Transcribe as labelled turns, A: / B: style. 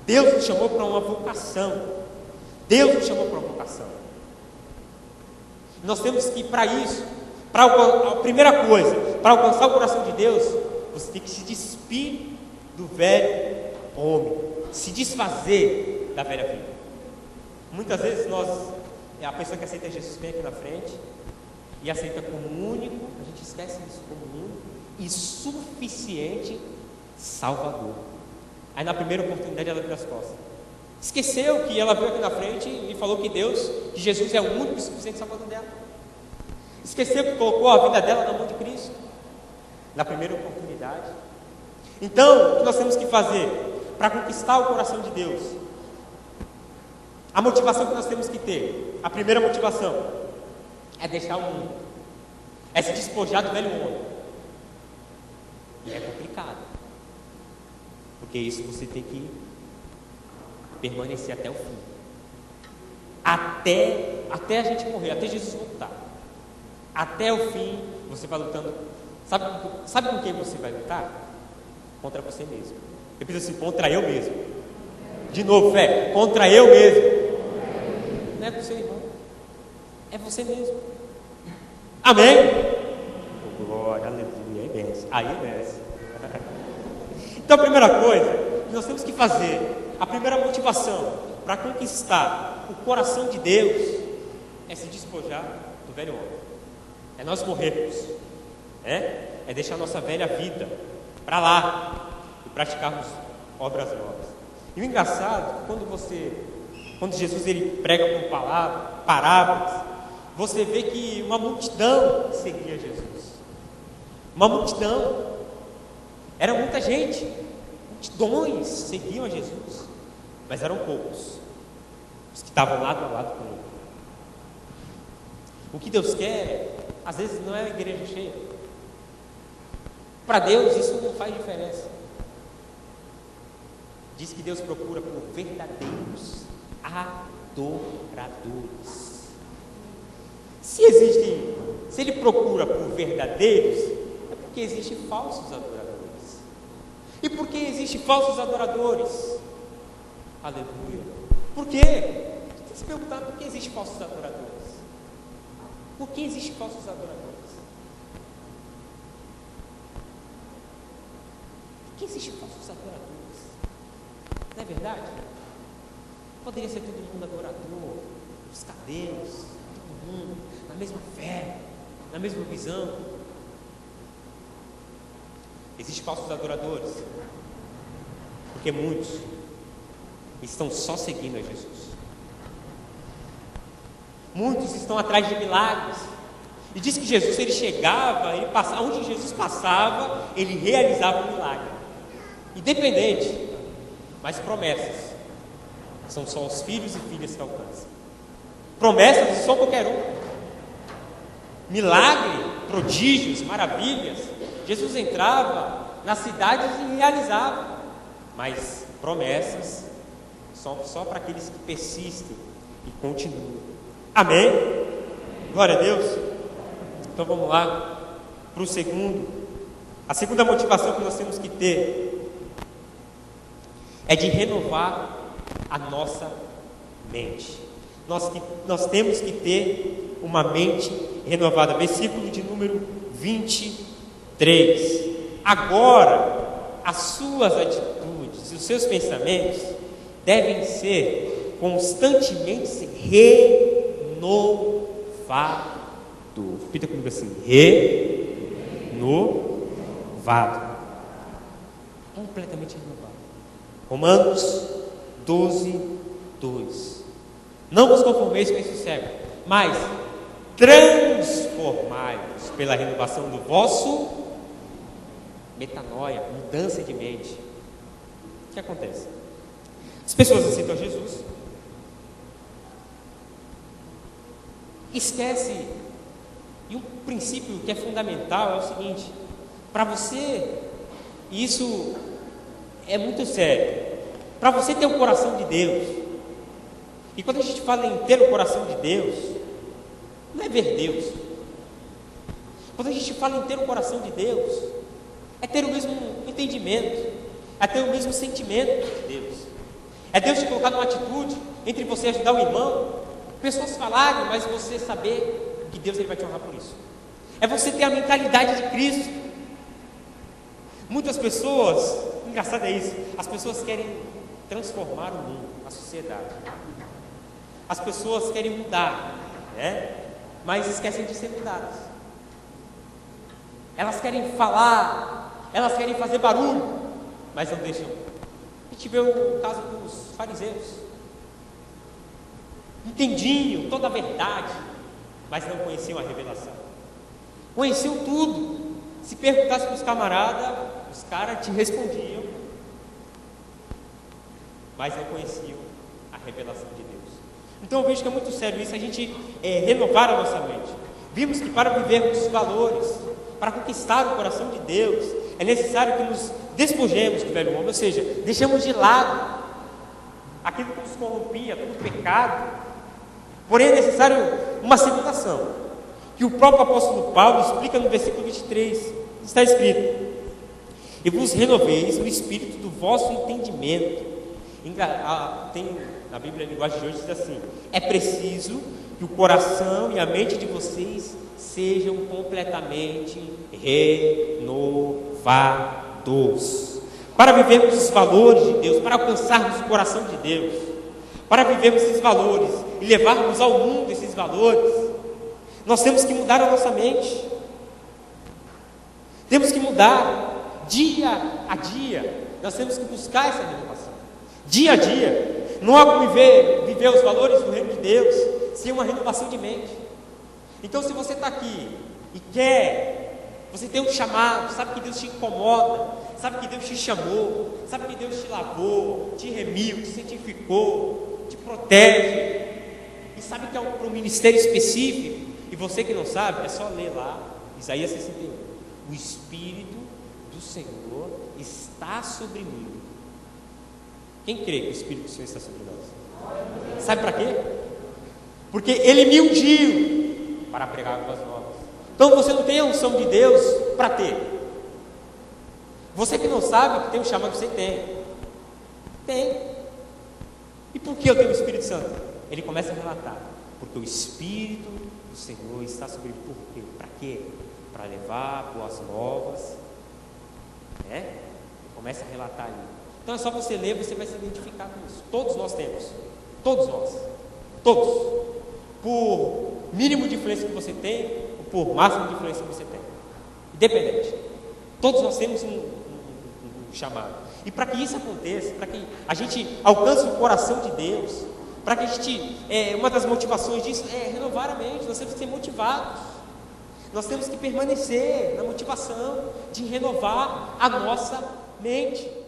A: Deus nos chamou para uma vocação. Deus nos chamou para uma vocação. Nós temos que, para isso, a primeira coisa, para alcançar o coração de Deus, você tem que se despir do velho homem, se desfazer da velha vida. Muitas vezes a pessoa que aceita Jesus vem aqui na frente e aceita como único, a gente esquece isso, como único e suficiente Salvador. Aí na primeira oportunidade ela vira as costas. Esqueceu que ela veio aqui na frente e falou que Jesus é o único e suficiente Salvador dela. Esqueceu que colocou a vida dela na mão de Cristo, na primeira oportunidade. Então, o que nós temos que fazer para conquistar o coração de Deus? A motivação que nós temos que ter, a primeira motivação, é deixar o mundo, é se despojar do velho homem. E é complicado, porque isso você tem que permanecer até o fim, até a gente morrer, até Jesus voltar. Até o fim você vai lutando. Sabe com quem você vai lutar? Contra você mesmo. Repita assim: contra eu mesmo. De novo, fé: contra eu mesmo. Não é com seu irmão, é você mesmo. Amém? Glória, aleluia, aí desce. Então a primeira coisa que nós temos que fazer, a primeira motivação para conquistar o coração de Deus é se despojar do velho homem. É nós morrermos, é deixar nossa velha vida para lá e praticarmos obras novas. E o engraçado, quando Jesus ele prega com parábolas, você vê que uma multidão seguia Jesus. Uma multidão, era muita gente, multidões seguiam a Jesus, mas eram poucos os que estavam lado a lado com ele. O que Deus quer, às vezes, não é a igreja cheia. Para Deus isso não faz diferença. Diz que Deus procura por verdadeiros adoradores. Se Ele procura por verdadeiros, é porque existem falsos adoradores. E por que existem falsos adoradores? Aleluia. Por quê? Você tem que se perguntar por que existem falsos adoradores. Por que existem falsos adoradores? Por que existem falsos adoradores? Não é verdade? Poderia ser todo mundo adorador, os cadeus, todo mundo na mesma fé, na mesma visão. Existem falsos adoradores porque muitos estão só seguindo a Jesus. Muitos estão atrás de milagres. E diz que Jesus, ele chegava, onde Jesus passava, ele realizava um milagre. Independente, mas promessas são só os filhos e filhas que alcançam. Promessas não são qualquer um. Milagre, prodígios, maravilhas. Jesus entrava nas cidades e realizava. Mas promessas são só para aqueles que persistem e continuam. Amém? Glória a Deus. Então vamos lá para o segundo. A segunda motivação que nós temos que ter é de renovar a nossa mente. Nós temos que ter uma mente renovada. Versículo de número 23. Agora, as suas atitudes e os seus pensamentos devem ser constantemente renovados. Repita comigo assim: renovado. Completamente renovado. Romanos 12, 2. Não vos conformeis com esse século, mas transformai-vos pela renovação do vosso metanoia, mudança de mente. O que acontece? As pessoas aceitam Jesus, esquece, e um princípio que é fundamental é o seguinte: para você, e isso é muito sério, para você ter o coração de Deus, e quando a gente fala em ter o coração de Deus, não é ver Deus. Quando a gente fala em ter o coração de Deus, é ter o mesmo entendimento, é ter o mesmo sentimento de Deus. É Deus te colocar numa atitude entre você ajudar o irmão, pessoas falarem, mas você saber que Deus ele vai te honrar por isso. É você ter a mentalidade de Cristo. Muitas pessoas, engraçado é isso, as pessoas querem transformar o mundo, a sociedade. As pessoas querem mudar, né? Mas esquecem de ser mudadas. Elas querem falar, elas querem fazer barulho, mas não deixam. A gente vê o caso dos fariseus. Entendiam toda a verdade, mas não conheciam a revelação. Conheciam tudo. Se perguntasse para os camaradas, os caras te respondiam, mas não conheciam a revelação de Deus. Então eu vejo que é muito sério isso, a gente renovar a nossa mente. Vimos que para vivermos os valores, para conquistar o coração de Deus, é necessário que nos despojemos do velho homem, ou seja, deixamos de lado aquilo que nos corrompia, todo o pecado. Porém é necessário uma segunda ação, que o próprio apóstolo Paulo explica no versículo 23, está escrito: e vos renoveis no espírito do vosso entendimento. Tem na Bíblia a linguagem de hoje diz assim: é preciso que o coração e a mente de vocês sejam completamente renovados, para vivermos os valores de Deus, para alcançarmos o coração de Deus, para vivermos esses valores e levarmos ao mundo esses valores. Nós temos que mudar a nossa mente, temos que mudar dia a dia, nós temos que buscar essa renovação, dia a dia. Não há como viver os valores do reino de Deus sem uma renovação de mente. Então, se você está aqui e você tem um chamado, sabe que Deus te incomoda, sabe que Deus te chamou, sabe que Deus te lavou, te remiu, te santificou, te protege, e sabe que é para um ministério específico, e você que não sabe, é só ler lá, Isaías 61, o Espírito do Senhor está sobre mim. Quem crê que o Espírito do Senhor está sobre nós? Sabe para quê? Porque Ele me ungiu para pregar boas novas. Então você não tem a unção de Deus para ter. Você que não sabe que tem um chamado, você tem. Tem. E por que eu tenho o Espírito Santo? Ele começa a relatar: porque o Espírito do Senhor está sobre mim. Por quê? Para quê? Para levar boas novas. Ele começa a relatar ali. Então é só você ler, você vai se identificar com isso. Todos nós temos. Todos nós. Todos. Por mínimo de influência que você tem, ou por máximo de influência que você tem. Independente. Todos nós temos um chamado. E para que isso aconteça, para que a gente alcance o coração de Deus, para que a gente, uma das motivações disso é renovar a mente. Nós temos que ser motivados. Nós temos que permanecer na motivação de renovar a nossa mente.